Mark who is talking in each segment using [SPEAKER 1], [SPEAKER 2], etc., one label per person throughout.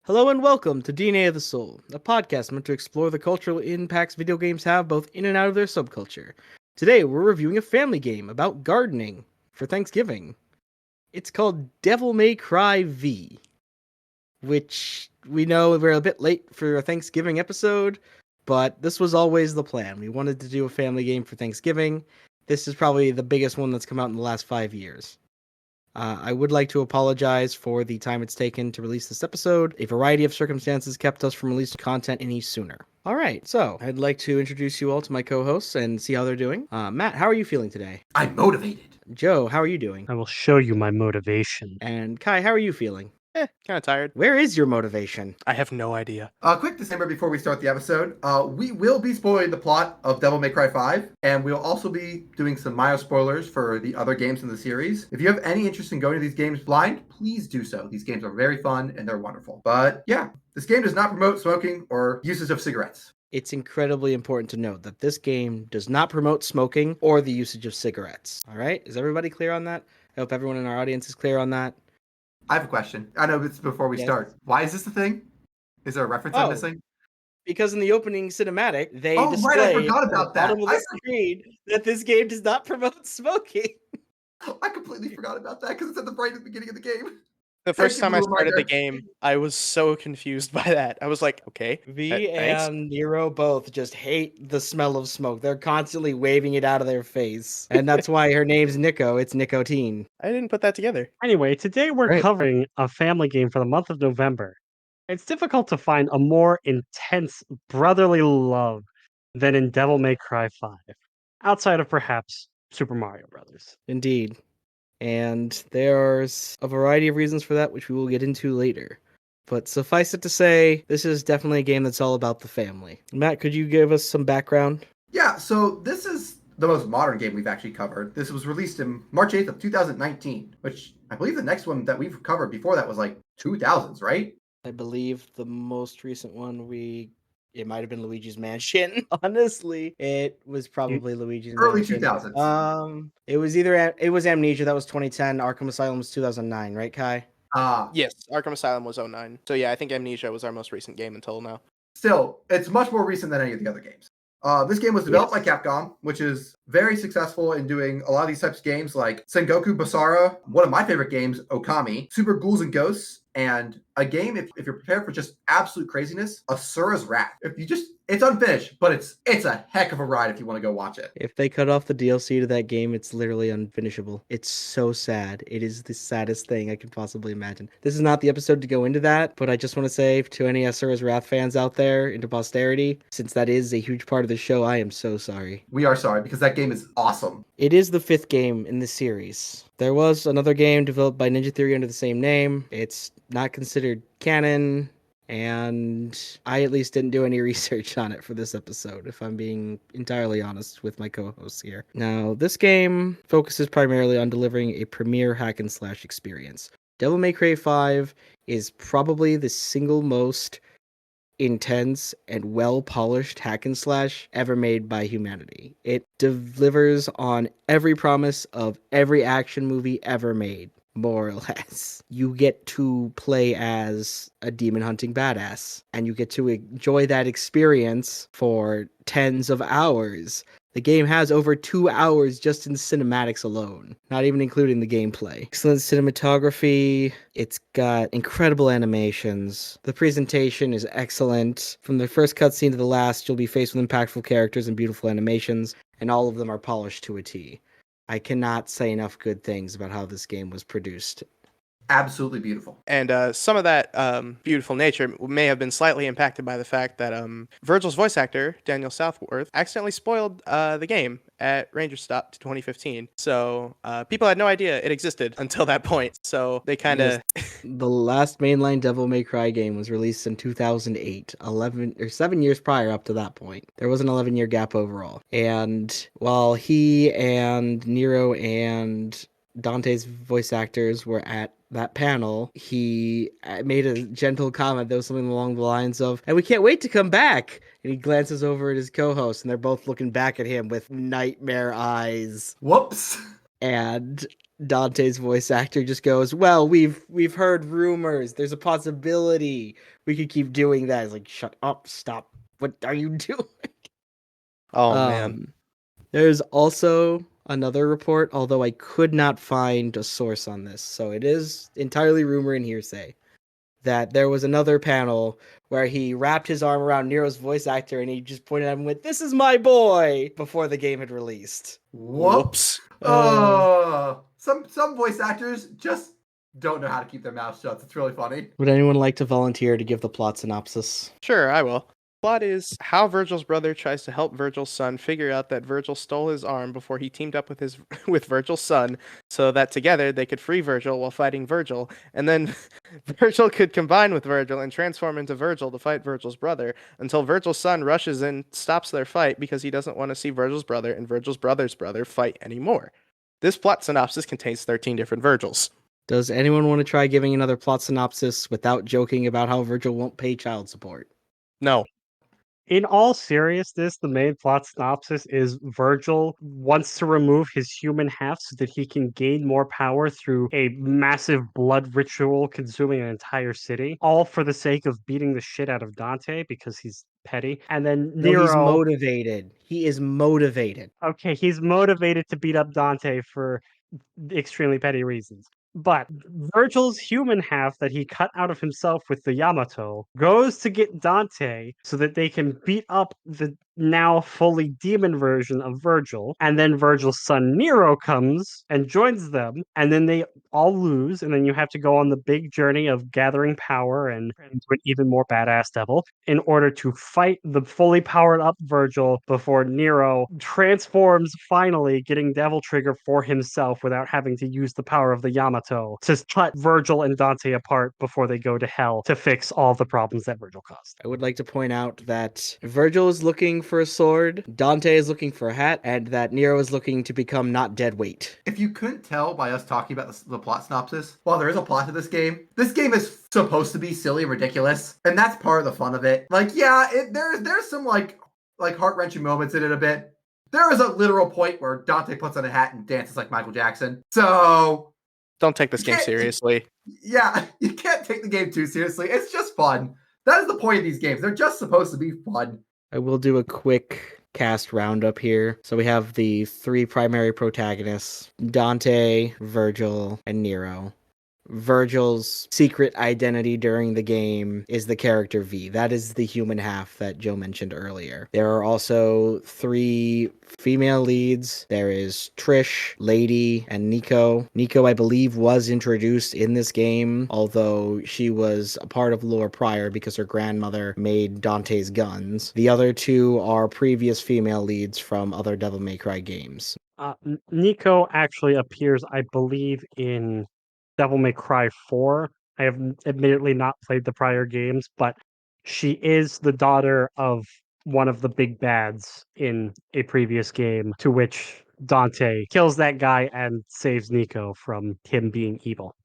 [SPEAKER 1] Hello and welcome to DNA of the Soul, a podcast meant to explore the cultural impacts video games have both in and out of their subculture. Today we're reviewing a family game about gardening for Thanksgiving. It's called Devil May Cry V, which we know we're a bit late for a Thanksgiving episode, but this was always the plan. We wanted to do a family game for Thanksgiving. This is probably the biggest one that's come out in the last 5 years. I would like to apologize for the time it's taken to release this episode. A variety of circumstances kept us from releasing content any sooner. All right, so I'd like to introduce you all to my co-hosts and see how they're doing. Matt, how are you feeling today?
[SPEAKER 2] I'm motivated.
[SPEAKER 1] Joe, how are you doing?
[SPEAKER 3] I will show you my motivation.
[SPEAKER 1] And Kai, how are you feeling?
[SPEAKER 4] Kind of tired.
[SPEAKER 1] Where is your motivation?
[SPEAKER 4] I have no idea.
[SPEAKER 2] Quick disclaimer before we start the episode. We will be spoiling the plot of Devil May Cry 5, and we'll also be doing some minor spoilers for the other games in the series. If you have any interest in going to these games blind, please do so. These games are very fun and they're wonderful. But yeah, this game does not promote smoking or uses of cigarettes.
[SPEAKER 1] It's incredibly important to note that this game does not promote smoking or the usage of cigarettes. All right? Is everybody clear on that? I hope everyone in our audience is clear on that.
[SPEAKER 2] I have a question. I know it's before we start. Why is this a thing? Is there a reference I'm missing?
[SPEAKER 1] Because in the opening cinematic, they
[SPEAKER 2] right, I forgot about that.
[SPEAKER 1] Bottom of the screen that this game does not promote smoking.
[SPEAKER 2] I completely forgot about that because it's at the right at the beginning of the game.
[SPEAKER 4] The first time I started the game, I was so confused by that. I was like, okay.
[SPEAKER 1] V and Nero both just hate the smell of smoke. They're constantly waving it out of their face. And that's why her name's Nico. It's nicotine.
[SPEAKER 4] I didn't put that together.
[SPEAKER 3] Anyway, today we're covering a family game for the month of November. It's difficult to find a more intense brotherly love than in Devil May Cry 5, outside of perhaps Super Mario Brothers.
[SPEAKER 1] Indeed. And there's a variety of reasons for that, which we will get into later. But suffice it to say, this is definitely a game that's all about the family. Matt, could you give us some background?
[SPEAKER 2] Yeah, so this is the most modern game we've actually covered. This was released in March 8th of 2019, which I believe the next one that we've covered before that was like 2000s, right?
[SPEAKER 1] I believe the most recent one it might have been Luigi's Mansion. Honestly, it was probably Luigi's
[SPEAKER 2] early
[SPEAKER 1] Mansion.
[SPEAKER 2] 2000s.
[SPEAKER 1] It was Amnesia. That was 2010. Arkham Asylum was 2009, right, Kai?
[SPEAKER 4] Yes, Arkham Asylum was 2009. So yeah, I think Amnesia was our most recent game until now.
[SPEAKER 2] Still, it's much more recent than any of the other games. This game was developed by Capcom, which is very successful in doing a lot of these types of games like Sengoku Basara, one of my favorite games, Okami, Super Ghouls and Ghosts, and a game, if you're prepared for just absolute craziness, Asura's Wrath. It's unfinished, but it's a heck of a ride if you want to go watch it.
[SPEAKER 1] If they cut off the DLC to that game, it's literally unfinishable. It's so sad. It is the saddest thing I can possibly imagine. This is not the episode to go into that, but I just want to say to any Asura's Wrath fans out there into posterity, since that is a huge part of the show, I am so sorry.
[SPEAKER 2] We are sorry, because that game is awesome.
[SPEAKER 1] It is the 5th game in this series. There was another game developed by Ninja Theory under the same name. It's not considered canon, and I at least didn't do any research on it for this episode, if I'm being entirely honest with my co-hosts here. Now, this game focuses primarily on delivering a premier hack and slash experience. Devil May Cry 5 is probably the single most intense and well-polished hack and slash ever made by humanity. It delivers on every promise of every action movie ever made, more or less. You get to play as a demon hunting badass, and you get to enjoy that experience for tens of hours. The game has over 2 hours just in cinematics alone, not even including the gameplay. Excellent cinematography. It's got incredible animations. The presentation is excellent. From the first cutscene to the last, you'll be faced with impactful characters and beautiful animations, and all of them are polished to a T. I cannot say enough good things about how this game was produced.
[SPEAKER 2] Absolutely beautiful.
[SPEAKER 4] And some of that beautiful nature may have been slightly impacted by the fact that Virgil's voice actor, Daniel Southworth, accidentally spoiled the game at Ranger Stop 2015. So people had no idea it existed until that point. So they kind of...
[SPEAKER 1] The last mainline Devil May Cry game was released in 2008, 7 years prior up to that point. There was an 11-year gap overall. And while he and Nero and Dante's voice actors were at that panel, he made a gentle comment that was something along the lines of, "And we can't wait to come back." And he glances over at his co-host, and they're both looking back at him with nightmare eyes.
[SPEAKER 2] Whoops.
[SPEAKER 1] And Dante's voice actor just goes, "Well, we've heard rumors. There's a possibility we could keep doing that." It's like, "Shut up, stop. What are you doing?"
[SPEAKER 4] Oh man.
[SPEAKER 1] There's also another report, although I could not find a source on this, so it is entirely rumor and hearsay, that there was another panel where he wrapped his arm around Nero's voice actor and he just pointed at him with, "This is my boy," before the game had released.
[SPEAKER 2] Whoops. Some voice actors just don't know how to keep their mouths shut. It's really funny.
[SPEAKER 1] Would anyone like to volunteer to give the plot synopsis?
[SPEAKER 4] Sure, I will. Plot is how Virgil's brother tries to help Virgil's son figure out that Virgil stole his arm before he teamed up with Virgil's son, so that together they could free Virgil while fighting Virgil, and then Virgil could combine with Virgil and transform into Virgil to fight Virgil's brother, until Virgil's son rushes in, stops their fight because he doesn't want to see Virgil's brother and Virgil's brother's brother fight anymore. This plot synopsis contains 13 different Virgils.
[SPEAKER 1] Does anyone want to try giving another plot synopsis without joking about how Virgil won't pay child support?
[SPEAKER 4] No.
[SPEAKER 3] In all seriousness, the main plot synopsis is Virgil wants to remove his human half so that he can gain more power through a massive blood ritual consuming an entire city, all for the sake of beating the shit out of Dante because he's petty. And then
[SPEAKER 1] No,
[SPEAKER 3] Nero...
[SPEAKER 1] he's motivated. He is motivated.
[SPEAKER 3] Okay, he's motivated to beat up Dante for extremely petty reasons. But Virgil's human half that he cut out of himself with the Yamato goes to get Dante so that they can beat up the now fully demon version of Virgil. And then Virgil's son Nero comes and joins them. And then they all lose. And then you have to go on the big journey of gathering power and into an even more badass devil in order to fight the fully powered up Virgil before Nero transforms, finally getting Devil Trigger for himself without having to use the power of the Yamato to cut Virgil and Dante apart before they go to hell to fix all the problems that Virgil caused.
[SPEAKER 1] I would like to point out that Virgil is looking for a sword, Dante is looking for a hat, and that Nero is looking to become not dead weight.
[SPEAKER 2] If you couldn't tell by us talking about the plot synopsis, while there is a plot to this game is supposed to be silly and ridiculous, and that's part of the fun of it. Like, yeah, there's some like heart-wrenching moments in it a bit. There is a literal point where Dante puts on a hat and dances like Michael Jackson. So
[SPEAKER 4] Don't take this game seriously.
[SPEAKER 2] Yeah, you can't take the game too seriously. It's just fun. That is the point of these games. They're just supposed to be fun.
[SPEAKER 1] I will do a quick cast roundup here. So we have the three primary protagonists, Dante, Virgil, and Nero. Virgil's secret identity during the game is the character V. That is the human half that Joe mentioned earlier. There are also three female leads. There is Trish, Lady, and Nico. Nico, I believe, was introduced in this game, although she was a part of lore prior because her grandmother made Dante's guns. The other two are previous female leads from other Devil May Cry games.
[SPEAKER 3] Nico actually appears, I believe, in Devil May Cry 4. I have admittedly not played the prior games, but she is the daughter of one of the big bads in a previous game, to which Dante kills that guy and saves Nico from him being evil.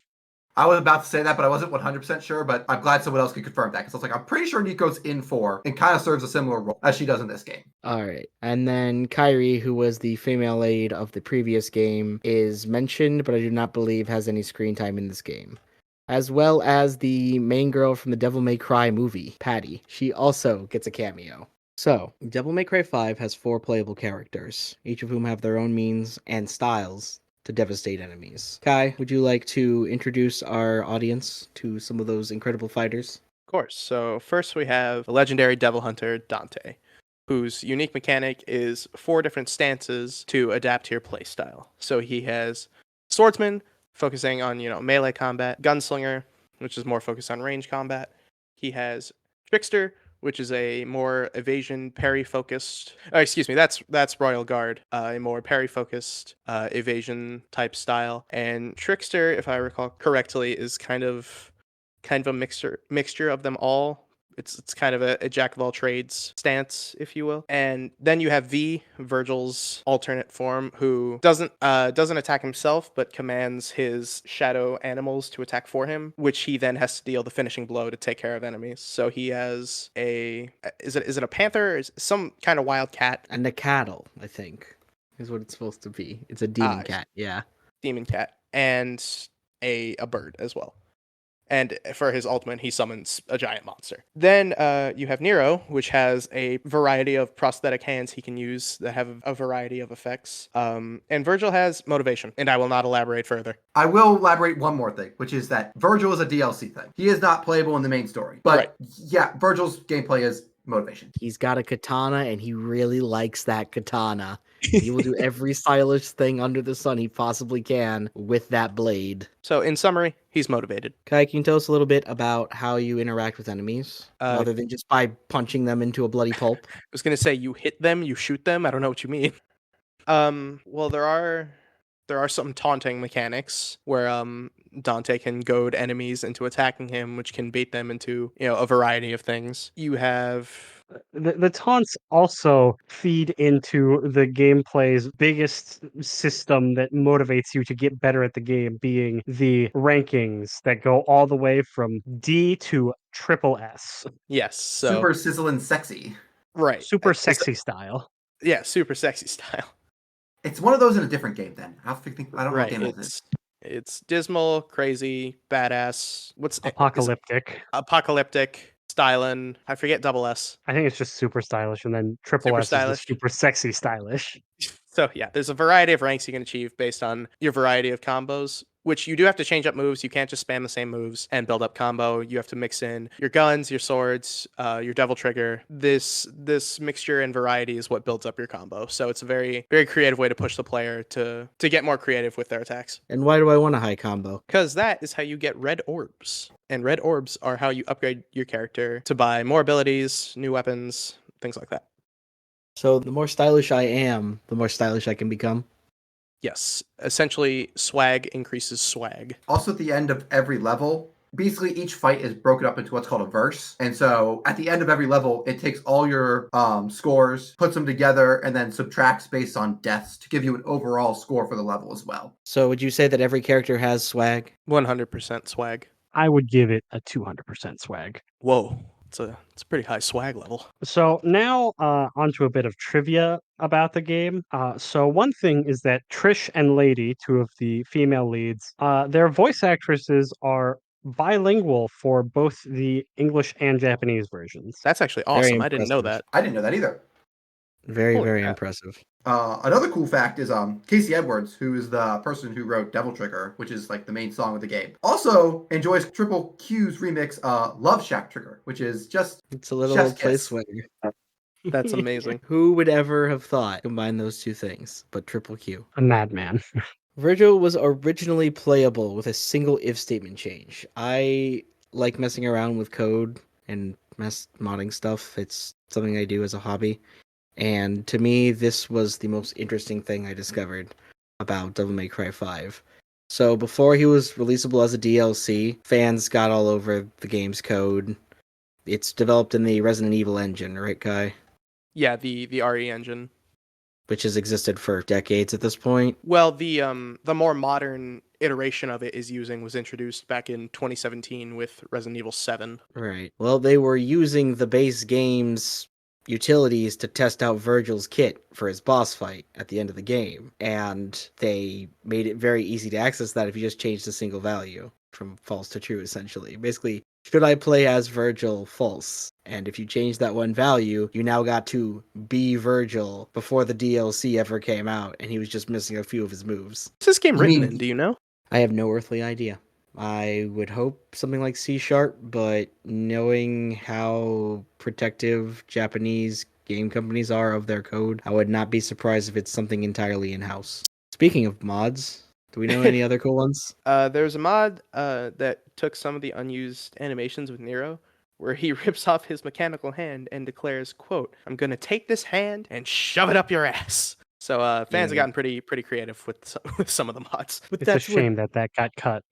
[SPEAKER 2] I was about to say that, but I wasn't 100% sure, but I'm glad someone else could confirm that, because I was like, I'm pretty sure Nico's in 4 and kind of serves a similar role as she does in this game.
[SPEAKER 1] All right. And then Kyrie, who was the female lead of the previous game, is mentioned, but I do not believe has any screen time in this game. As well as the main girl from the Devil May Cry movie, Patty. She also gets a cameo. So, Devil May Cry 5 has 4 playable characters, each of whom have their own means and styles to devastate enemies. Kai, would you like to introduce our audience to some of those incredible fighters?
[SPEAKER 4] Of course. So first we have the legendary devil hunter Dante, whose unique mechanic is 4 different stances to adapt to your playstyle. So he has swordsman, focusing on melee combat; gunslinger, which is more focused on range combat. He has trickster, which is a more evasion parry focused. That's Royal Guard, a more parry focused evasion type style. And trickster, if I recall correctly, is kind of a mixture of them all. It's kind of a jack of all trades stance, if you will. And then you have V, Virgil's alternate form, who doesn't attack himself, but commands his shadow animals to attack for him, which he then has to deal the finishing blow to take care of enemies. So he has is it a panther? Is some kind of wild cat?
[SPEAKER 1] And a cattle, I think. is what it's supposed to be. It's a demon
[SPEAKER 4] Ah,
[SPEAKER 1] cat. Yeah.
[SPEAKER 4] demon cat, and a bird as well. And for his ultimate, he summons a giant monster. Then you have Nero, which has a variety of prosthetic hands he can use that have a variety of effects. And Virgil has motivation, and I will not elaborate further.
[SPEAKER 2] I will elaborate one more thing, which is that Virgil is a DLC thing. He is not playable in the main story. But
[SPEAKER 4] Right.
[SPEAKER 2] yeah, Virgil's gameplay is motivation.
[SPEAKER 1] He's got a katana, and he really likes that katana. He will do every stylish thing under the sun he possibly can with that blade.
[SPEAKER 4] So in summary, he's motivated.
[SPEAKER 1] Kai, can you tell us a little bit about how you interact with enemies,
[SPEAKER 4] Uh,
[SPEAKER 1] other than just by punching them into a bloody pulp?
[SPEAKER 4] I was gonna say you hit them, you shoot them. I don't know what you mean. Well, there are some taunting mechanics where Dante can goad enemies into attacking him, which can bait them into a variety of things. You have
[SPEAKER 3] The taunts also feed into the gameplay's biggest system that motivates you to get better at the game, being the rankings that go all the way from D to triple S.
[SPEAKER 4] yes, so
[SPEAKER 2] Super sizzling sexy.
[SPEAKER 4] right,
[SPEAKER 3] Super
[SPEAKER 4] Is that-
[SPEAKER 3] sexy style.
[SPEAKER 4] yeah, super sexy style.
[SPEAKER 2] It's one of those in a different game then. I don't know
[SPEAKER 4] Right,
[SPEAKER 2] what game it is.
[SPEAKER 4] it's dismal, crazy, badass. What's
[SPEAKER 3] Apocalyptic.
[SPEAKER 4] apocalyptic, styling. I forget double S.
[SPEAKER 3] I think it's just super stylish, and then triple
[SPEAKER 4] Super
[SPEAKER 3] S
[SPEAKER 4] stylish.
[SPEAKER 3] is the super sexy stylish.
[SPEAKER 4] So yeah, there's a variety of ranks you can achieve based on your variety of combos, which you do have to change up moves. You can't just spam the same moves and build up combo. You have to mix in your guns, your swords, your devil trigger. This mixture and variety is what builds up your combo. So it's a very, very creative way to push the player to get more creative with their attacks.
[SPEAKER 1] And why do I want a high combo?
[SPEAKER 4] Because that is how you get red orbs. And red orbs are how you upgrade your character to buy more abilities, new weapons, things like that.
[SPEAKER 1] So the more stylish I am, the more stylish I can become.
[SPEAKER 4] Yes, essentially, swag increases swag.
[SPEAKER 2] Also, at the end of every level, basically each fight is broken up into what's called a verse. And so at the end of every level, it takes all your scores, puts them together, and then subtracts based on deaths to give you an overall score for the level as well.
[SPEAKER 1] So would you say that every character has swag?
[SPEAKER 4] 100% swag.
[SPEAKER 3] I would give it a 200% swag.
[SPEAKER 4] Whoa, it's a pretty high swag level.
[SPEAKER 3] So now onto a bit of trivia about the game. So one thing is that Trish and Lady, two of the female leads, their voice actresses are bilingual for both the English and Japanese versions.
[SPEAKER 4] That's actually
[SPEAKER 1] Very
[SPEAKER 4] awesome. I didn't know
[SPEAKER 1] impressive.
[SPEAKER 4] that.
[SPEAKER 2] I didn't know that either.
[SPEAKER 1] Very,
[SPEAKER 4] Holy
[SPEAKER 1] very
[SPEAKER 4] crap.
[SPEAKER 1] impressive.
[SPEAKER 2] Another cool fact is Casey Edwards, who is the person who wrote Devil Trigger, which is like the main song of the game, also enjoys Triple Q's remix Love Shack Trigger, which is just
[SPEAKER 1] It's a little
[SPEAKER 2] Chef's
[SPEAKER 1] play
[SPEAKER 2] kiss.
[SPEAKER 1] swagger.
[SPEAKER 4] That's amazing.
[SPEAKER 1] Who would ever have thought combine those two things? But Triple Q.
[SPEAKER 3] A madman.
[SPEAKER 1] Virgil was originally playable with a single if statement change. I like messing around with code and modding stuff. It's something I do as a hobby. And to me, this was the most interesting thing I discovered about Devil May Cry 5. So before he was releasable as a DLC, fans got all over the game's code. It's developed in the Resident Evil engine, right, Kai?
[SPEAKER 4] Yeah, the RE engine.
[SPEAKER 1] Which has existed for decades at this point.
[SPEAKER 4] Well, the more modern iteration of it was introduced back in 2017 with Resident Evil 7.
[SPEAKER 1] Right. Well, they were using the base game's utilities to test out Virgil's kit for his boss fight at the end of the game. And they made it very easy to access that if you just changed a single value from false to true, essentially. Basically, should I play as Virgil? False. And if you change that one value, you now got to be Virgil before the DLC ever came out, and he was just missing a few of his moves.
[SPEAKER 4] What's this game
[SPEAKER 2] You
[SPEAKER 4] written
[SPEAKER 2] mean-
[SPEAKER 4] in? Do you know?
[SPEAKER 1] I have no earthly idea. I would hope something like C#, but knowing how protective Japanese game companies are of their code, I would not be surprised if it's something entirely in-house. Speaking of mods, do we know any other cool ones?
[SPEAKER 4] There's a mod that took some of the unused animations with Nero, where he rips off his mechanical hand and declares, quote, "I'm going to take this hand and shove it up your ass." So fans have
[SPEAKER 1] Yeah.
[SPEAKER 4] gotten pretty creative with some of the mods.
[SPEAKER 1] But
[SPEAKER 3] It's a shame that got cut.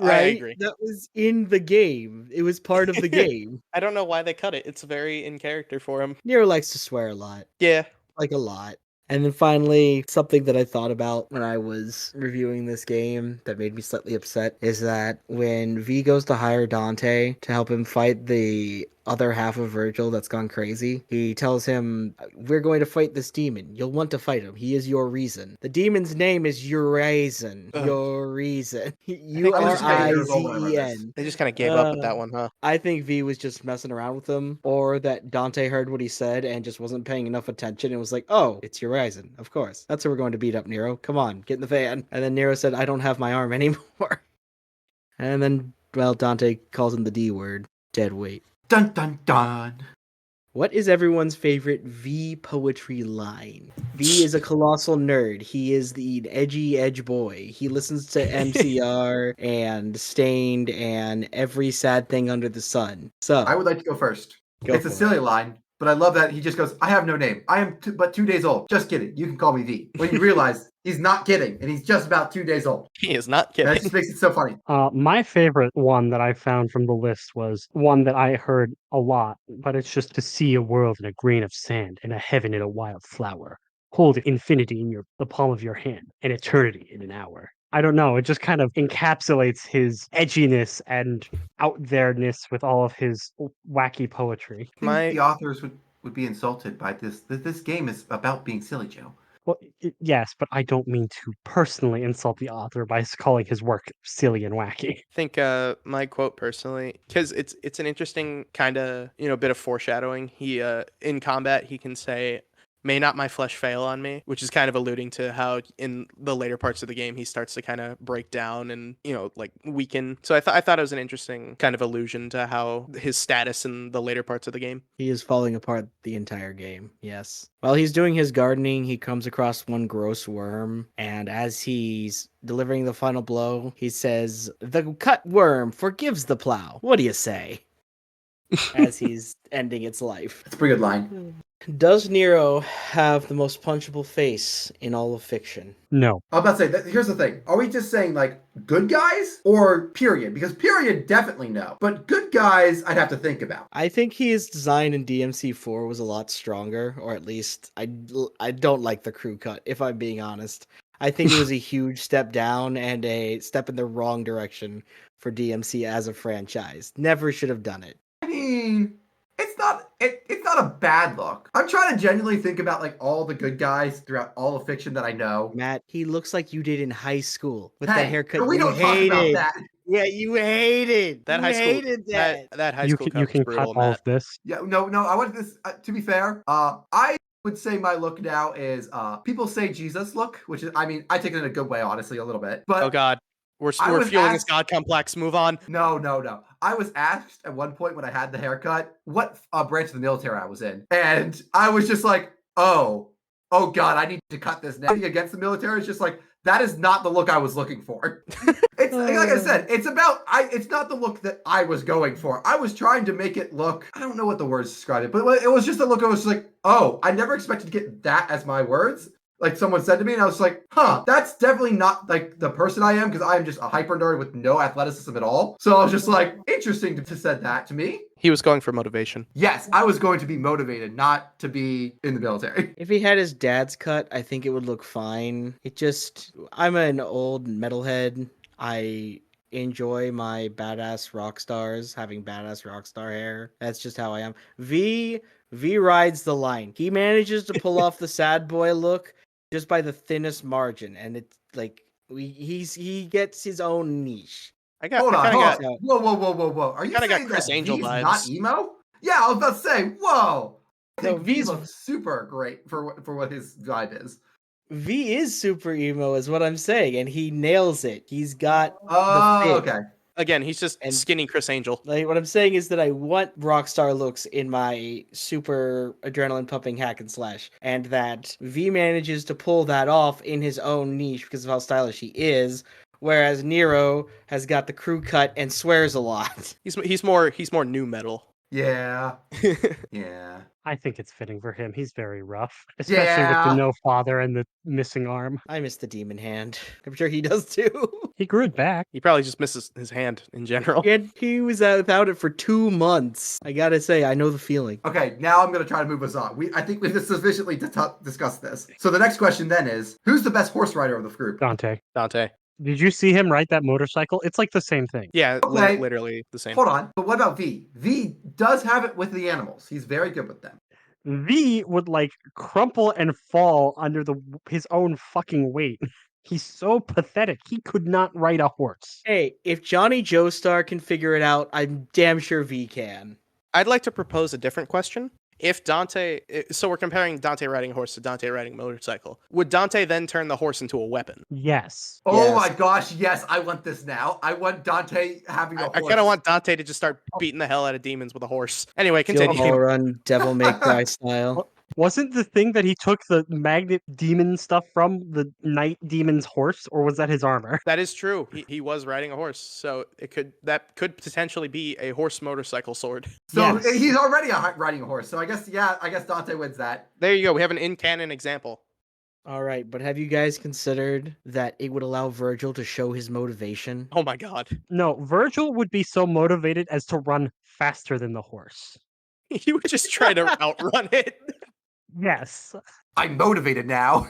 [SPEAKER 4] I agree.
[SPEAKER 1] That was in the game. It was part of the game.
[SPEAKER 4] I don't know why they cut it. It's very in character for him.
[SPEAKER 1] Nero likes to swear a lot.
[SPEAKER 4] Yeah.
[SPEAKER 1] Like a lot. And then finally, something that I thought about when I was reviewing this game that made me slightly upset is that when V goes to hire Dante to help him fight the other half of Virgil that's gone crazy. He tells him, we're going to fight this demon. You'll want to fight him. He is your reason. The demon's name is Urizen. Your reason.
[SPEAKER 4] think
[SPEAKER 2] I was just 8 years old when I read this.
[SPEAKER 1] Urizen.
[SPEAKER 4] They just kind of gave up with that one, huh?
[SPEAKER 1] I think V was just messing around with him, or that Dante heard what he said and just wasn't paying enough attention and was like, oh, it's Urizen. Of course. That's who we're going to beat up, Nero. Come on, get in the van. And then Nero said, I don't have my arm anymore. And then, well, Dante calls him the D word. Dead weight.
[SPEAKER 2] Dun dun dun.
[SPEAKER 1] What is everyone's favorite V poetry line? V is a colossal nerd. He is the edgy edge boy. He listens to MCR and Stained and every sad thing under the sun. So
[SPEAKER 2] I would like to go first.
[SPEAKER 1] Go
[SPEAKER 2] It's a
[SPEAKER 1] for
[SPEAKER 2] silly line, but I love that he just goes, I have no name. I am but 2 days old. Just kidding. You can call me V. When you realize he's not kidding and he's just about 2 days old.
[SPEAKER 4] He is not
[SPEAKER 2] That
[SPEAKER 4] kidding.
[SPEAKER 2] just makes it so funny.
[SPEAKER 3] My favorite one that I found from the list was one that I heard a lot, but it's just to see a world in a grain of sand and a heaven in a wild flower. Hold infinity in the palm of your hand and eternity in an hour. I don't know. It just kind of encapsulates his edginess and out there-ness with all of his wacky poetry.
[SPEAKER 2] I think the authors would be insulted by this. This game is about being silly, Joe.
[SPEAKER 3] Well, yes, but I don't mean to personally insult the author by calling his work silly and wacky.
[SPEAKER 4] I think my quote personally, because it's an interesting kind of bit of foreshadowing. He in combat he can say, "May not my flesh fail on me," which is kind of alluding to how in the later parts of the game he starts to kind of break down and like weaken. So I thought it was an interesting kind of allusion to how his status in the later parts of the game.
[SPEAKER 1] he is falling apart the entire game. Yes. While he's doing his gardening, he comes across one gross worm, and as he's delivering the final blow, he says, "The cut worm forgives the plow. What do you say?" As he's ending its life.
[SPEAKER 2] That's a pretty good line.
[SPEAKER 1] Does Nero have the most punchable face in all of fiction?
[SPEAKER 3] No.
[SPEAKER 2] I'm about to say, here's the thing. Are we just saying, like, good guys or period? Because period, definitely no. But good guys, I'd have to think about.
[SPEAKER 1] I think his design in DMC4 was a lot stronger, or at least I don't like the crew cut, if I'm being honest. I think it was a huge step down and a step in the wrong direction for DMC as a franchise. Never should have done it.
[SPEAKER 2] I mean, it's not a bad look. I'm trying to genuinely think about like all the good guys throughout all of fiction that I know.
[SPEAKER 1] Matt, he looks like you did in high school with
[SPEAKER 2] Hey,
[SPEAKER 1] that haircut.
[SPEAKER 2] we
[SPEAKER 1] you
[SPEAKER 2] don't talk about
[SPEAKER 1] hated.
[SPEAKER 2] that.
[SPEAKER 1] Yeah, you hated
[SPEAKER 4] That
[SPEAKER 1] you
[SPEAKER 4] high school
[SPEAKER 1] hated that.
[SPEAKER 4] that high
[SPEAKER 3] You
[SPEAKER 4] school
[SPEAKER 3] can, you
[SPEAKER 4] cut was
[SPEAKER 3] can
[SPEAKER 4] brutal,
[SPEAKER 3] cut all
[SPEAKER 4] Matt.
[SPEAKER 3] of this.
[SPEAKER 2] Yeah, no. I want this. To be fair, I would say my look now is people say Jesus look, which is, I mean, I take it in a good way, honestly, a little bit. But
[SPEAKER 4] Oh God, we're
[SPEAKER 2] I was
[SPEAKER 4] fueling this
[SPEAKER 2] asked-
[SPEAKER 4] God complex. Move on.
[SPEAKER 2] No. I was asked at one point when I had the haircut what branch of the military I was in, and I was just like, oh God, I need to cut this now. Against the military, it's just like that is not the look I was looking for. It's like I said, it's not the look that I was going for. I was trying to make it look, I don't know what the words describe it, but it was just a look I was like, oh, I never expected to get that as my words. Like someone said to me, and I was like, huh, that's definitely not like the person I am, because I am just a hyper nerd with no athleticism at all. So I was just like, interesting to said that to me.
[SPEAKER 4] He was going for motivation.
[SPEAKER 2] Yes, I was going to be motivated, not to be in the military.
[SPEAKER 1] If he had his dad's cut, I think it would look fine. I'm an old metalhead. I enjoy my badass rock stars having badass rock star hair. That's just how I am. V rides the line. He manages to pull off the sad boy look just by the thinnest margin, and it's like he gets his own niche.
[SPEAKER 2] Hold on.
[SPEAKER 1] got-
[SPEAKER 2] Whoa. Are you
[SPEAKER 4] Kinda got
[SPEAKER 2] saying
[SPEAKER 4] Chris
[SPEAKER 2] that
[SPEAKER 4] Angel
[SPEAKER 2] V's
[SPEAKER 4] vibes.
[SPEAKER 2] not emo? Yeah, I was about to say, whoa. I think
[SPEAKER 1] No,
[SPEAKER 2] V
[SPEAKER 1] V's-
[SPEAKER 2] looks super great for what his vibe is.
[SPEAKER 1] V is super emo, is what I'm saying, and he nails it. He's got
[SPEAKER 2] Oh,
[SPEAKER 1] the fit.
[SPEAKER 2] okay.
[SPEAKER 4] Again, he's just
[SPEAKER 1] And-
[SPEAKER 4] skinny Chris Angel.
[SPEAKER 1] Like what I'm saying is that I want rockstar looks in my super adrenaline pumping hack and slash, and that V manages to pull that off in his own niche because of how stylish he is. Whereas Nero has got the crew cut and swears a lot.
[SPEAKER 4] He's more new metal.
[SPEAKER 2] Yeah. Yeah.
[SPEAKER 3] I think it's fitting for him. He's very rough, especially with
[SPEAKER 2] Yeah.
[SPEAKER 3] the no father and the missing arm.
[SPEAKER 1] I miss the demon hand. I'm sure he does too.
[SPEAKER 3] He grew it back.
[SPEAKER 4] He probably just misses his hand in general.
[SPEAKER 1] And he was without it for 2 months. I gotta say, I know the feeling.
[SPEAKER 2] Okay, now I'm going to try to move us on. I think we've sufficiently discussed this. So the next question then is, who's the best horse rider of the group?
[SPEAKER 3] Dante.
[SPEAKER 4] Dante.
[SPEAKER 3] Did you see him ride that motorcycle? It's like the same thing.
[SPEAKER 4] Yeah,
[SPEAKER 2] Okay.
[SPEAKER 4] literally the same.
[SPEAKER 2] Hold on, but what about V? V does have it with the animals. He's very good with them.
[SPEAKER 3] V would like crumple and fall under his own fucking weight. He's so pathetic. He could not ride a horse.
[SPEAKER 1] Hey, if Johnny Joestar can figure it out, I'm damn sure V can.
[SPEAKER 4] I'd like to propose a different question. If Dante, so we're comparing Dante riding a horse to Dante riding a motorcycle, would Dante then turn the horse into a weapon?
[SPEAKER 3] Yes.
[SPEAKER 2] Oh
[SPEAKER 1] Yes.
[SPEAKER 2] my gosh, yes, I want this now. I want Dante having a horse.
[SPEAKER 4] I kind of want Dante to just start beating the hell out of demons with a horse. Anyway,
[SPEAKER 1] Fuel
[SPEAKER 4] continue.
[SPEAKER 1] Hall Run, Devil May Cry style.
[SPEAKER 3] Wasn't the thing that he took the magnet demon stuff from the night demon's horse, or was that his armor?
[SPEAKER 4] That is true. He was riding a horse, so that could potentially be a horse motorcycle sword.
[SPEAKER 2] So
[SPEAKER 3] Yes.
[SPEAKER 2] he's already riding a horse. So I guess Dante wins that.
[SPEAKER 4] There you go. We have an in-canon example.
[SPEAKER 1] All right, but have you guys considered that it would allow Virgil to show his motivation?
[SPEAKER 4] Oh my god.
[SPEAKER 3] No, Virgil would be so motivated as to run faster than the horse.
[SPEAKER 4] He would just try to outrun it.
[SPEAKER 3] Yes.
[SPEAKER 2] I'm motivated now.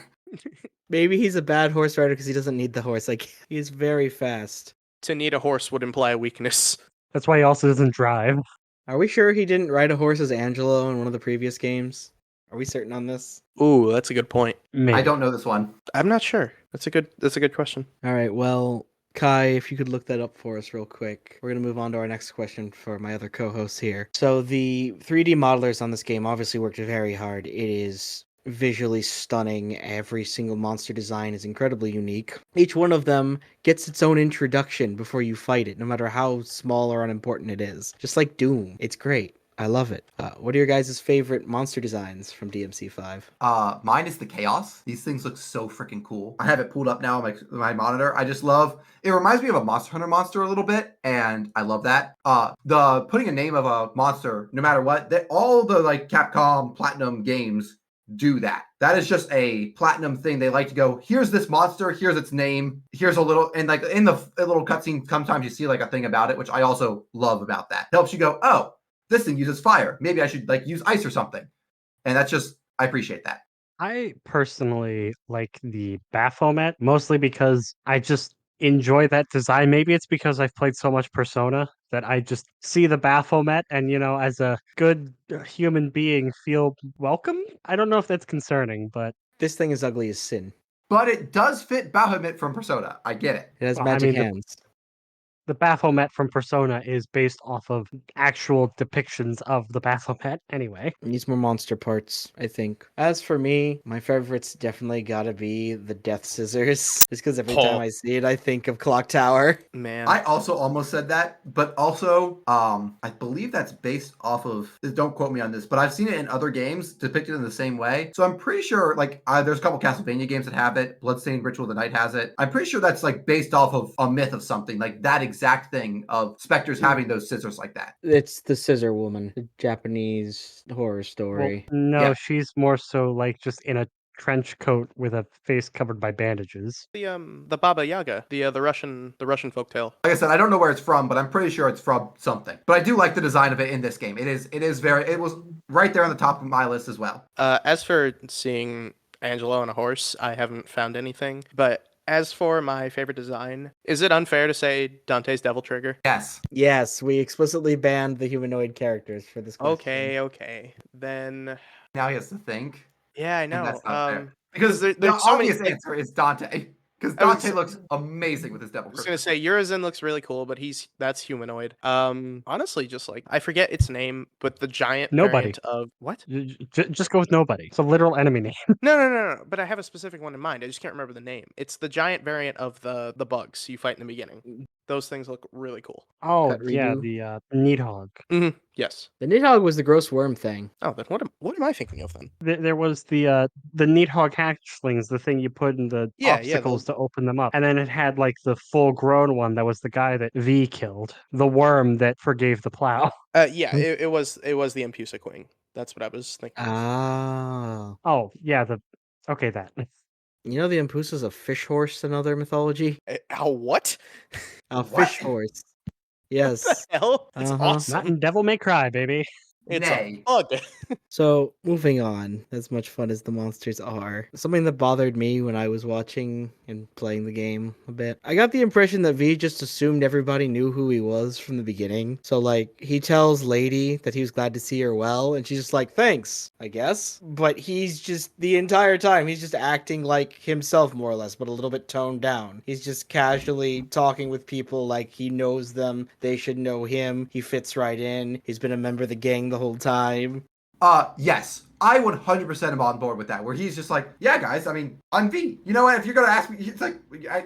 [SPEAKER 1] Maybe he's a bad horse rider because he doesn't need the horse. Like, he's very fast.
[SPEAKER 4] To need a horse would imply a weakness.
[SPEAKER 3] That's why he also doesn't drive.
[SPEAKER 1] Are we sure he didn't ride a horse as Angelo in one of the previous games? Are we certain on this?
[SPEAKER 4] Ooh, that's a good point.
[SPEAKER 3] Maybe.
[SPEAKER 2] I don't know this one.
[SPEAKER 4] I'm not sure. That's a good question.
[SPEAKER 1] All right, well, Kai, if you could look that up for us real quick. We're going to move on to our next question for my other co-hosts here. So the 3D modelers on this game obviously worked very hard. It is visually stunning. Every single monster design is incredibly unique. Each one of them gets its own introduction before you fight it, no matter how small or unimportant it is. Just like Doom. It's great. I love it. What are your guys' favorite monster designs from DMC5?
[SPEAKER 2] Mine is the Chaos. These things look so freaking cool. I have it pulled up now on my monitor. I just love. It reminds me of a Monster Hunter monster a little bit, and I love that. The putting a name of a monster, no matter what, that all the like Capcom Platinum games do that. That is just a Platinum thing. They like to go, here's this monster, here's its name, here's a little, and like in the little cutscene, sometimes you see like a thing about it, which I also love about that. It helps you go, oh, this thing uses fire. Maybe I should like use ice or something. And that's just, I appreciate that.
[SPEAKER 3] I personally like the Baphomet, mostly because I just enjoy that design. Maybe it's because I've played so much Persona that I just see the Baphomet and, as a good human being, feel welcome. I don't know if that's concerning, but
[SPEAKER 1] This thing is ugly as sin.
[SPEAKER 2] But it does fit Bahamut from Persona. I get it.
[SPEAKER 1] It has
[SPEAKER 3] Well, I
[SPEAKER 1] magic
[SPEAKER 3] mean,
[SPEAKER 1] hands.
[SPEAKER 3] the Baphomet from Persona is based off of actual depictions of the Baphomet anyway.
[SPEAKER 1] It needs more monster parts, I think. As for me, my favorite's definitely gotta be the Death Scissors. Just because every time I see it, I think of Clock Tower.
[SPEAKER 4] Man.
[SPEAKER 2] I also almost said that, but also, I believe that's based off of, don't quote me on this, but I've seen it in other games depicted in the same way. So I'm pretty sure, like, there's a couple Castlevania games that have it. Bloodstained Ritual of the Night has it. I'm pretty sure that's, like, based off of a myth of something, like that exact thing of specters having those scissors like that.
[SPEAKER 1] It's the Scissor Woman, the Japanese horror
[SPEAKER 3] Well,
[SPEAKER 1] story.
[SPEAKER 3] no,
[SPEAKER 2] Yeah.
[SPEAKER 3] she's more so like just in a trench coat with a face covered by bandages.
[SPEAKER 4] The Baba Yaga, the Russian folktale.
[SPEAKER 2] Like I said, I don't know where it's from, but I'm pretty sure it's from something. But I do like the design of it in this game. It was right there on the top of my list as well.
[SPEAKER 4] As for seeing Angelo on a horse, I haven't found anything. But as for my favorite design, is it unfair to say Dante's Devil Trigger?
[SPEAKER 2] Yes.
[SPEAKER 1] Yes, we explicitly banned the humanoid characters for this question.
[SPEAKER 4] Okay. Then,
[SPEAKER 2] Now he has to think.
[SPEAKER 4] yeah, I
[SPEAKER 2] And
[SPEAKER 4] know.
[SPEAKER 2] that's not fair.
[SPEAKER 4] Because
[SPEAKER 2] the
[SPEAKER 4] there's so many.
[SPEAKER 2] obvious answer is Dante. Because
[SPEAKER 4] I was-
[SPEAKER 2] Dante looks amazing with his devil
[SPEAKER 4] I was
[SPEAKER 2] trigger.
[SPEAKER 4] gonna say Urizen looks really cool, but that's humanoid. Honestly, just like I forget its name, but the giant
[SPEAKER 3] Nobody.
[SPEAKER 4] variant of what?
[SPEAKER 3] Just go with nobody. It's a literal enemy name.
[SPEAKER 4] No. But I have a specific one in mind. I just can't remember the name. It's the giant variant of the bugs you fight in the beginning. Those things look really cool.
[SPEAKER 3] Oh,
[SPEAKER 1] Cut
[SPEAKER 3] yeah,
[SPEAKER 1] redo.
[SPEAKER 3] the Needhog.
[SPEAKER 4] Mm-hmm. Yes.
[SPEAKER 1] The Nidhogg was the gross worm thing.
[SPEAKER 4] Oh, then what am I thinking of then?
[SPEAKER 3] There was the Needhog hatchlings, the thing you put in the
[SPEAKER 4] Yeah,
[SPEAKER 3] obstacles to open them up. And then it had like the full grown one that was the guy that V killed. The worm that forgave the plow.
[SPEAKER 4] Yeah, it was the Impusa Queen. That's what I was thinking.
[SPEAKER 1] Ah.
[SPEAKER 3] Oh, yeah, okay, that.
[SPEAKER 1] You know the Impusa's a fish horse in other mythology?
[SPEAKER 4] What?
[SPEAKER 1] A
[SPEAKER 2] What?
[SPEAKER 1] fish horse. Yes.
[SPEAKER 4] Hell, it's
[SPEAKER 1] Uh-huh.
[SPEAKER 4] awesome.
[SPEAKER 3] Not in Devil May Cry, baby.
[SPEAKER 4] It's
[SPEAKER 2] Nay.
[SPEAKER 4] a bug.
[SPEAKER 1] So, moving on, as much fun as the monsters are, something that bothered me when I was watching and playing the game a bit, I got the impression that V just assumed everybody knew who he was from the beginning. So, like, he tells Lady that he was glad to see her well, and she's just like, thanks, I guess. But he's just, the entire time, he's just acting like himself, more or less, but a little bit toned down. He's just casually talking with people like he knows them, they should know him, he fits right in, he's been a member of the gang the whole time.
[SPEAKER 2] Yes, I 100% am on board with that. Where he's just like, yeah, guys, I mean, I'm V. You know what? If you're gonna ask me, it's like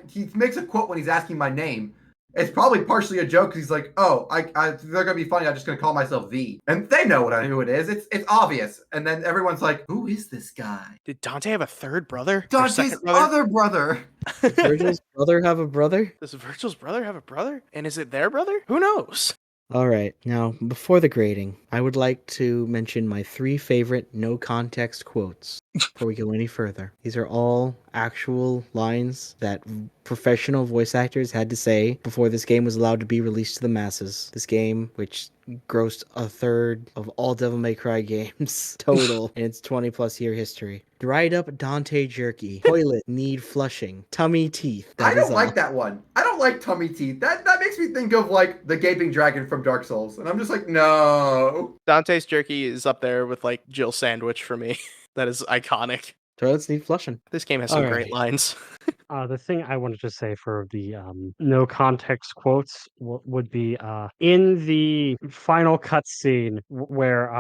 [SPEAKER 2] he makes a quote when he's asking my name. It's probably partially a joke because he's like, oh, they're gonna be funny. I'm just gonna call myself V, and they know who it is. It's obvious. And then everyone's like, who is this guy?
[SPEAKER 4] Did Dante have a third brother? Or
[SPEAKER 2] Dante's
[SPEAKER 4] second brother?
[SPEAKER 2] other brother.
[SPEAKER 1] Does Virgil's brother have a brother?
[SPEAKER 4] Does Virgil's brother have a brother? And is it their brother? Who knows?
[SPEAKER 1] All right, now before the grading, I would like to mention my 3 favorite no context quotes before we go any further. These are all actual lines that professional voice actors had to say before this game was allowed to be released to the masses. This game, which grossed a third of all Devil May Cry games total in its 20 plus year history. Dried up Dante jerky. Toilet need flushing. Tummy teeth.
[SPEAKER 2] I
[SPEAKER 1] That is
[SPEAKER 2] don't like
[SPEAKER 1] all.
[SPEAKER 2] that one. I don't like tummy teeth. That makes me think of like the gaping dragon from Dark Souls, and I'm just like, no.
[SPEAKER 4] Dante's jerky is up there with like Jill Sandwich for me. That is iconic.
[SPEAKER 1] Toilets need flushing.
[SPEAKER 4] This game has some
[SPEAKER 3] All
[SPEAKER 4] great
[SPEAKER 3] right.
[SPEAKER 4] lines.
[SPEAKER 3] The thing I wanted to say for the no context quotes would be in the final cutscene where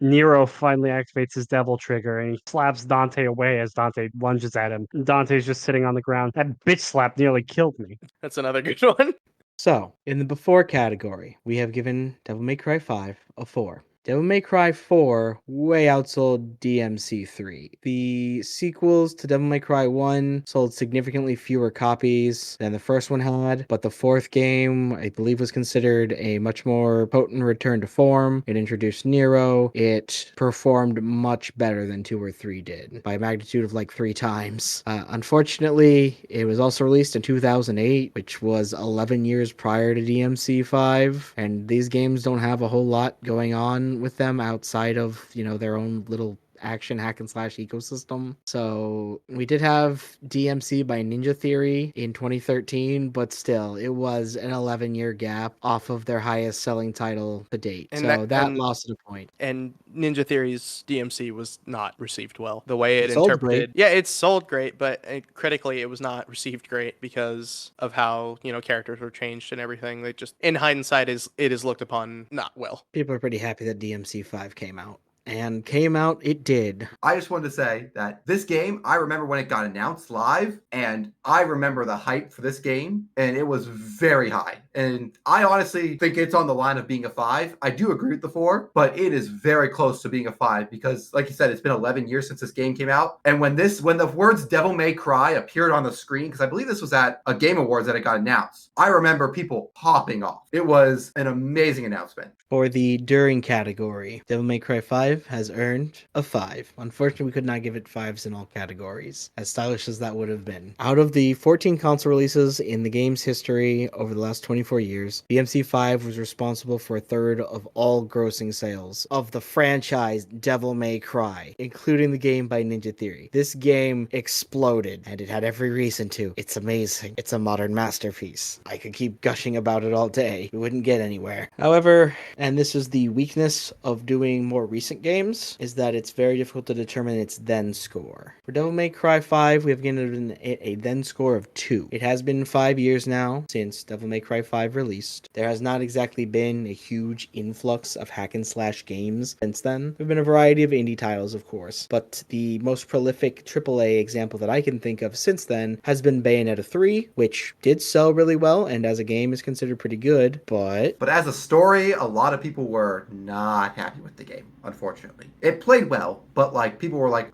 [SPEAKER 3] Nero finally activates his devil trigger and he slaps Dante away as Dante lunges at him. Dante's just sitting on the ground. That bitch slap nearly killed me.
[SPEAKER 4] That's another good one.
[SPEAKER 1] So, in the before category, we have given Devil May Cry 5 a 4. Devil May Cry 4 way outsold DMC 3. The sequels to Devil May Cry 1 sold significantly fewer copies than the first one had, but the fourth game, I believe, was considered a much more potent return to form. It introduced Nero. It performed much better than 2 or 3 did, by a magnitude of like 3 times. Unfortunately, it was also released in 2008, which was 11 years prior to DMC 5, and these games don't have a whole lot going on with them outside of, their own little action hack and slash ecosystem. So we did have DMC by Ninja Theory in 2013, but still, it was an 11-year gap off of their highest selling title to date.
[SPEAKER 4] And
[SPEAKER 1] so that
[SPEAKER 4] and-
[SPEAKER 1] lost it a point.
[SPEAKER 4] And Ninja Theory's DMC was not received well. The way it
[SPEAKER 1] Sold
[SPEAKER 4] interpreted,
[SPEAKER 1] great.
[SPEAKER 4] yeah, it sold great, but critically, it was not received great because of how characters were changed and everything. They just, in hindsight, it is looked upon not well.
[SPEAKER 1] People are pretty happy that DMC 5 came out. And came out, it did.
[SPEAKER 2] I just wanted to say that this game, I remember when it got announced live, and I remember the hype for this game, and it was very high. And I honestly think it's on the line of being a 5. I do agree with the 4, but it is very close to being a 5 because, like you said, it's been 11 years since this game came out. And when the words Devil May Cry appeared on the screen, because I believe this was at a Game Awards that it got announced, I remember people popping off. It was an amazing announcement.
[SPEAKER 1] For the during category, Devil May Cry 5 has earned a 5. Unfortunately, we could not give it 5s in all categories, as stylish as that would have been. Out of the 14 console releases in the game's history over the last 24 years, DMC 5 was responsible for a third of all grossing sales of the franchise Devil May Cry, including the game by Ninja Theory. This game exploded, and it had every reason to. It's amazing. It's a modern masterpiece. I could keep gushing about it all day. We wouldn't get anywhere. However, and this is the weakness of doing more recent games, is that it's very difficult to determine its then score. For Devil May Cry 5, we have given it a then score of 2. It has been 5 years now since Devil May Cry 5 released. There has not exactly been a huge influx of hack and slash games since then. There have been a variety of indie titles, of course, but the most prolific AAA example that I can think of since then has been Bayonetta 3, which did sell really well and as a game is considered pretty good, but
[SPEAKER 2] as a story, a lot of people were not happy with the game, unfortunately. It played well, but like people were like,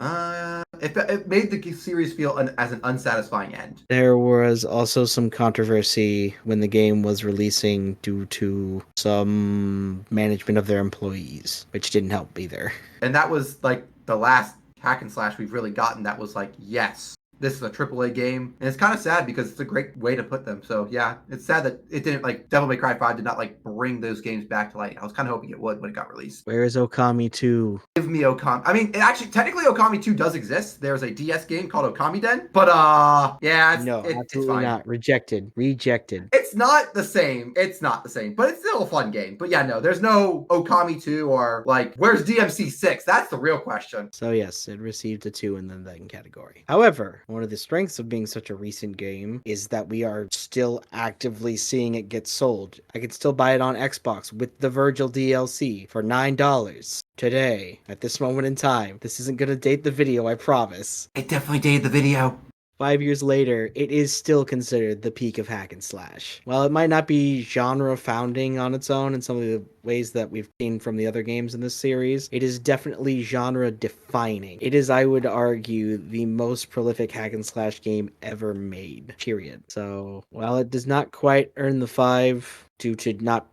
[SPEAKER 2] it made the series feel as an unsatisfying end.
[SPEAKER 1] There was also some controversy when the game was releasing due to some management of their employees, which didn't help either.
[SPEAKER 2] And that was like the last hack and slash we've really gotten that was like, yes, this is a AAA game, and it's kind of sad because it's a great way to put them. So yeah, it's sad that it didn't, like, Devil May Cry 5 did not like bring those games back to light. I was kind of hoping it would when it got released.
[SPEAKER 1] Where is Okami 2?
[SPEAKER 2] Give me Okami. I mean, technically Okami 2 does exist. There's a DS game called Okami Den, but yeah,
[SPEAKER 1] Absolutely
[SPEAKER 2] it's fine.
[SPEAKER 1] not. Rejected.
[SPEAKER 2] It's not the same. It's not the same, but it's still a fun game. But yeah, no, there's no Okami 2 or like, where's DMC 6? That's the real question.
[SPEAKER 1] So yes, it received a 2 in the then category. However, one of the strengths of being such a recent game is that we are still actively seeing it get sold. I can still buy it on Xbox with the Virgil DLC for $9 today, at this moment in time. This isn't going to date the video, I promise.
[SPEAKER 2] It definitely dated the video.
[SPEAKER 1] 5 years later, it is still considered the peak of hack and slash. While it might not be genre founding on its own in some of the ways that we've seen from the other games in this series, it is definitely genre defining. It is, I would argue, the most prolific hack and slash game ever made, period. So while it does not quite earn the 5 due to not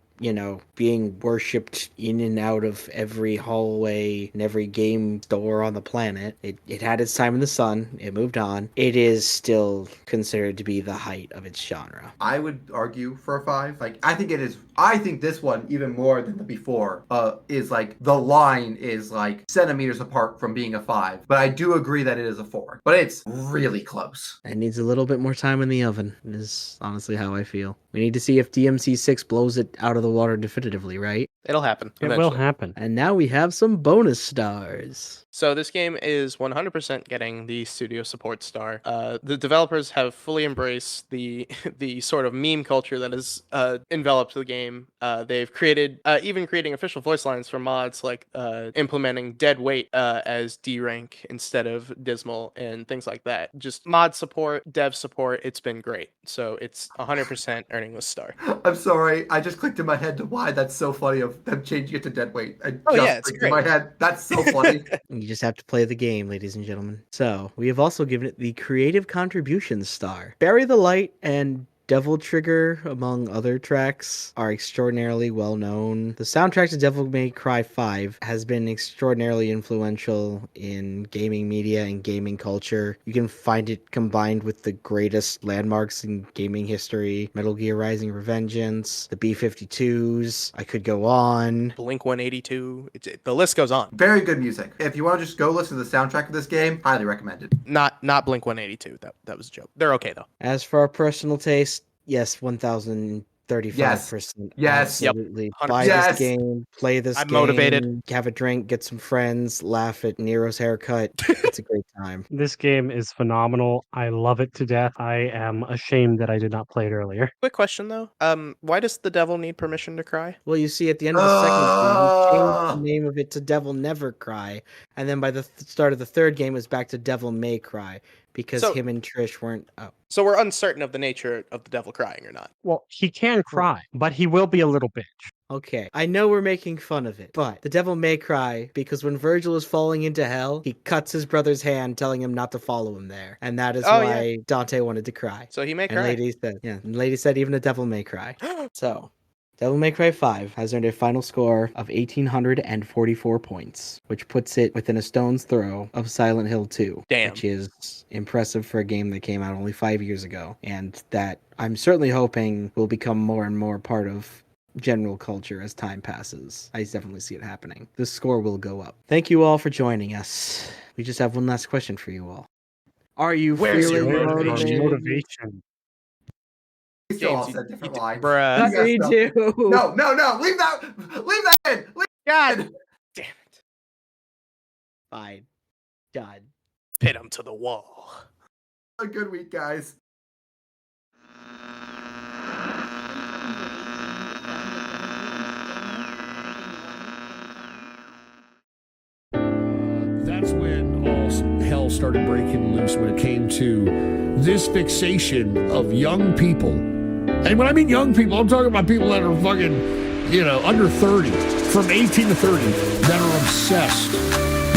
[SPEAKER 1] being worshipped in and out of every hallway and every game store on the planet. It had its time in the sun. It moved on. It is still considered to be the height of its genre.
[SPEAKER 2] I would argue for a 5. Like, I think it is. I think this one, even more than the before, is like, the line is like centimeters apart from being a 5. But I do agree that it is a 4. But it's really close.
[SPEAKER 1] It needs a little bit more time in the oven, is honestly how I feel. We need to see if DMC 6 blows it out of the water definitively, right?
[SPEAKER 4] It'll happen.
[SPEAKER 3] It will happen.
[SPEAKER 1] And now we have some bonus stars.
[SPEAKER 4] So this game is 100% getting the studio support star. The developers have fully embraced the sort of meme culture that has enveloped the game. They've creating official voice lines for mods, like implementing dead weight as D rank instead of dismal and things like that. Just mod support, dev support. It's been great. So it's 100% earning the star.
[SPEAKER 2] I'm sorry. I just clicked in my head to why that's so funny of them changing it to dead weight.
[SPEAKER 4] It's
[SPEAKER 2] clicked
[SPEAKER 4] great.
[SPEAKER 2] in my head. That's so funny.
[SPEAKER 1] You just have to play the game, ladies and gentlemen. So, we have also given it the Creative Contributions star. Bury the Light and Devil Trigger, among other tracks, are extraordinarily well known. The soundtrack to Devil May Cry 5 has been extraordinarily influential in gaming media and gaming culture. You can find it combined with the greatest landmarks in gaming history: Metal Gear Rising: Revengeance, the B-52s, I could go on.
[SPEAKER 4] Blink 182. The list goes on.
[SPEAKER 2] Very good music. If you want to just go listen to the soundtrack of this game, highly recommended.
[SPEAKER 4] Not Blink 182. That was a joke. They're okay though.
[SPEAKER 1] As for our personal taste, yes, 1,035%.
[SPEAKER 2] Yes.
[SPEAKER 1] Absolutely.
[SPEAKER 4] Yep.
[SPEAKER 1] Buy
[SPEAKER 2] Yes.
[SPEAKER 1] this game, play this
[SPEAKER 4] I'm
[SPEAKER 1] game.
[SPEAKER 4] motivated.
[SPEAKER 1] Have a drink, get some friends, laugh at Nero's haircut. It's a great time.
[SPEAKER 3] This game is phenomenal. I love it to death. I am ashamed that I did not play it earlier.
[SPEAKER 4] Quick question though. Why does the devil need permission to cry?
[SPEAKER 1] Well, you see, at the end of the second game, you changed the name of it to Devil Never Cry. And then by the start of the third game, it was back to Devil May Cry. Because
[SPEAKER 4] So-
[SPEAKER 1] him and Trish weren't... Oh.
[SPEAKER 4] So we're uncertain of the nature of the devil crying or not.
[SPEAKER 3] Well, he can cry, but he will be a little bitch.
[SPEAKER 1] Okay, I know we're making fun of it, but the devil may cry because when Virgil is falling into hell, he cuts his brother's hand, telling him not to follow him there, and that is why Dante wanted to cry.
[SPEAKER 4] So he may
[SPEAKER 1] And
[SPEAKER 4] cry.
[SPEAKER 1] Lady said even the devil may cry. So, Devil May Cry 5 has earned a final score of 1,844 points, which puts it within a stone's throw of Silent Hill 2,
[SPEAKER 4] Damn.
[SPEAKER 1] which is impressive for a game that came out only 5 years ago, and that I'm certainly hoping will become more and more part of general culture as time passes. I definitely see it happening. The score will go up. Thank you all for joining us. We just have one last question for you all. Are you
[SPEAKER 2] Where's your
[SPEAKER 1] feeling
[SPEAKER 2] motivation?
[SPEAKER 3] Motivation.
[SPEAKER 2] We still all
[SPEAKER 4] James,
[SPEAKER 2] said different lines.
[SPEAKER 4] Bruh.
[SPEAKER 1] Not
[SPEAKER 2] You
[SPEAKER 1] me
[SPEAKER 2] guys
[SPEAKER 1] too.
[SPEAKER 2] No. Leave that in.
[SPEAKER 4] God damn it.
[SPEAKER 1] Fine. Done.
[SPEAKER 4] Pit him to the wall.
[SPEAKER 2] A good week, guys.
[SPEAKER 5] That's when all hell started breaking loose when it came to this fixation of young people. And when I mean young people, I'm talking about people that are fucking, under 30, from 18 to 30, that are obsessed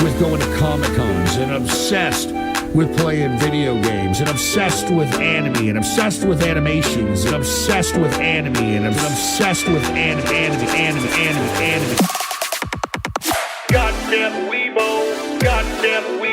[SPEAKER 5] with going to Comic-Cons and obsessed with playing video games and obsessed with anime and obsessed with animations and obsessed with anime and obsessed with anime.
[SPEAKER 6] Goddamn Weebo, goddamn Weebo.